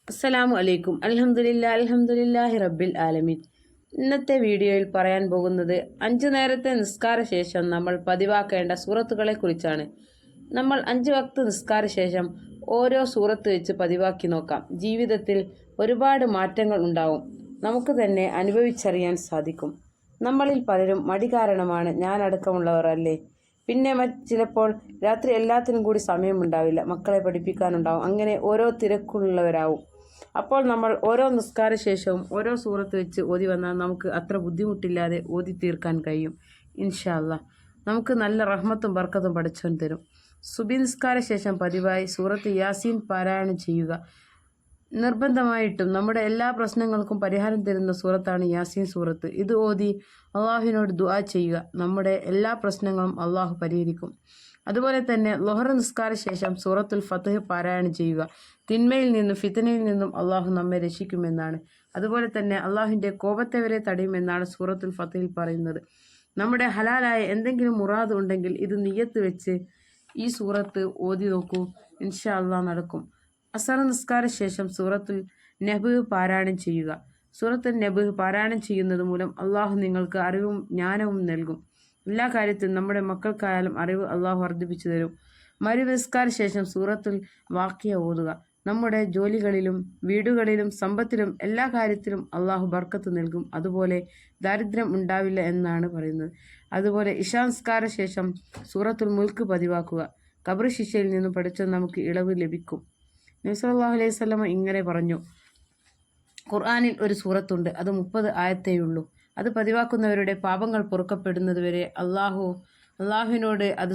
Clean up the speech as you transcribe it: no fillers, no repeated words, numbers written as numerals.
അസ്സലാമു അലൈക്കും. അൽഹംദുലില്ലാഹി റബ്ബിൽ ആലമീൻ. ഇന്നത്തെ വീഡിയോയിൽ പറയാൻ പോകുന്നത് 5 നേരത്തെ നിസ്കാര ശേഷം നമ്മൾ പതിവാക്കേണ്ട സൂറത്തുകളെ കുറിച്ചാണ്. നമ്മൾ 5 വക്ത് നിസ്കാര ശേഷം ഓരോ സൂറത്ത് വെച്ച് പതിവാക്കി നോക്കാം. ജീവിതത്തിൽ ഒരുപാട് മാറ്റങ്ങൾ ഉണ്ടാവും. നമുക്ക് തന്നെ അനുഭവിച്ചറിയാൻ സാധിക്കും. നമ്മളിൽ പലരും മടി കാരണമാണ്, ഞാനടക്കമുള്ളവർ അല്ലേ. പിന്നെ ചിലപ്പോൾ രാത്രി എല്ലാത്തിനും കൂടി സമയമുണ്ടാവില്ല, മക്കളെ പഠിപ്പിക്കാനുണ്ടാവും, അങ്ങനെ ഓരോ തിരക്കുള്ളവരാവും. അപ്പോൾ നമ്മൾ ഓരോ നിസ്കാര ശേഷവും ഓരോ സൂറത്ത് വെച്ച് ഓതി വന്നാൽ നമുക്ക് അത്ര ബുദ്ധിമുട്ടില്ലാതെ ഓതി തീർക്കാൻ കഴിയും. ഇൻഷാ അല്ലാഹ് നമുക്ക് നല്ല റഹ്മത്തും ബർക്കത്തും പഠിച്ചവൻ തരും. സുബി നിസ്കാര ശേഷം പതിവായി സൂറത്ത് യാസീൻ പാരായണം ചെയ്യുക. നിർബന്ധമായിട്ടും നമ്മുടെ എല്ലാ പ്രശ്നങ്ങൾക്കും പരിഹാരം തരുന്ന സൂറത്താണ് യാസീൻ സൂറത്ത്. ഇത് ഓതി അള്ളാഹുവിനോട് ദുആ ചെയ്യുക. നമ്മുടെ എല്ലാ പ്രശ്നങ്ങളും അള്ളാഹു പരിഹരിക്കും. അതുപോലെ തന്നെ ളുഹർ നിസ്കാര ശേഷം സൂറത്തുൽ ഫത്ഹ് പാരായണം ചെയ്യുക. തിന്മയിൽ നിന്നും ഫിത്നയിൽ നിന്നും അള്ളാഹു നമ്മെ രക്ഷിക്കുമെന്നാണ്. അതുപോലെ തന്നെ അള്ളാഹുവിൻ്റെ കോപത്തെ വരെ തടയുമെന്നാണ് സൂറത്തുൽ ഫത്ഹിൽ പറയുന്നത്. നമ്മുടെ ഹലാലായ എന്തെങ്കിലും മുറാദ് ഉണ്ടെങ്കിൽ ഇത് നിയ്യത്ത് വെച്ച് ഈ സൂറത്ത് ഓതി നോക്കൂ, ഇൻഷാ അള്ളാഹ് നടക്കും. അസർ നിസ്കാര ശേഷം സൂറത്തുൽ നബ് പാരായണം ചെയ്യുക. സൂറത്തുൽ നബ് പാരായണം ചെയ്യുന്നത് മൂലം അള്ളാഹു നിങ്ങൾക്ക് അറിവും ജ്ഞാനവും നൽകും. എല്ലാ കാര്യത്തിലും നമ്മുടെ മക്കൾക്കായാലും അറിവ് അള്ളാഹു വർദ്ധിപ്പിച്ചു തരും. നിസ്കാര ശേഷം സൂറത്തുൽ വാഖിയ ഓതുക. നമ്മുടെ ജോലികളിലും വീടുകളിലും സമ്പത്തിലും എല്ലാ കാര്യത്തിലും അള്ളാഹു ബർക്കത്ത് നൽകും. അതുപോലെ ദാരിദ്ര്യം ഉണ്ടാവില്ല എന്നാണ് പറയുന്നത്. അതുപോലെ നിസ്കാര ശേഷം സൂറത്തുൽ മുൽക്ക് പതിവാക്കുക. ഖബർ ശിക്ഷയിൽ നിന്നും പഠിച്ചാൽ നമുക്ക് ഇളവ് ലഭിക്കും. നബി സല്ലല്ലാഹു അലൈഹി വസല്ലം ഇങ്ങനെ പറഞ്ഞു, ഖുർആനിൽ ഒരു സൂറത്തുണ്ട്, അത് 30 ആയത്തേയുള്ളൂ. അത് പതിവാക്കുന്നവരുടെ പാപങ്ങൾ പൊറുക്കപ്പെടുന്നത് വരെ അള്ളാഹുവിനോട് അത്